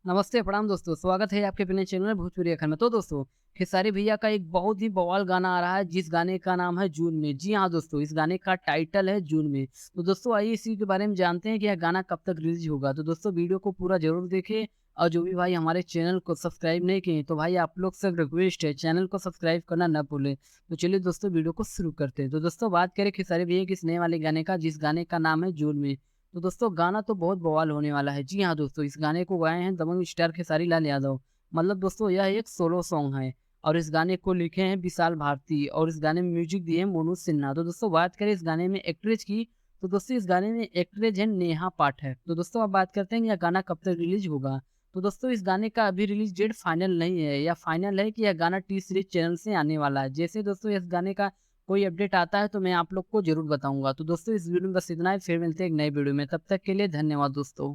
नमस्ते, प्रणाम दोस्तों, स्वागत है आपके अपने चैनल भोजपुरी अखर में। तो दोस्तों, खेसारी भैया का एक बहुत ही बवाल गाना आ रहा है, जिस गाने का नाम है जून में। जी हाँ दोस्तों, इस गाने का टाइटल है जून में। तो दोस्तों आइए इसी के बारे में जानते हैं कि यह गाना कब तक रिलीज़ होगा। तो दोस्तों वीडियो को पूरा ज़रूर देखें और जो भी भाई हमारे चैनल को सब्सक्राइब नहीं किए, तो भाई आप लोग से रिक्वेस्ट है चैनल को सब्सक्राइब करना ना भूलें। तो चलिए दोस्तों वीडियो को शुरू करते हैं। तो दोस्तों बात करें खेसारी भैया के इस नए वाले गाने का, जिस गाने का नाम है जून में। तो दोस्तों गाना तो बहुत बवाल होने वाला है। जी हाँ दोस्तों, इस गाने को गाए हैं दबंग स्टार खेसारी लाल यादव। मतलब दोस्तों यह एक सोलो सॉन्ग है और इस गाने को लिखे हैं विशाल भारती और इस गाने में म्यूजिक दिए हैं मोनू सिन्हा। तो दोस्तों बात करें इस गाने में एक्ट्रेस की, तो दोस्तों इस गाने में एक्ट्रेस है नेहा पाठक। तो दोस्तों अब बात करते हैं कि यह गाना कब तक रिलीज होगा। तो दोस्तों इस गाने का अभी रिलीज डेट फाइनल नहीं है, या फाइनल है कि यह गाना टी सीरीज चैनल से आने वाला है। जैसे दोस्तों इस गाने का कोई अपडेट आता है तो मैं आप लोग को ज़रूर बताऊँगा। तो दोस्तों इस वीडियो में बस इतना ही, फिर मिलते हैं एक नई वीडियो में, तब तक के लिए धन्यवाद दोस्तों।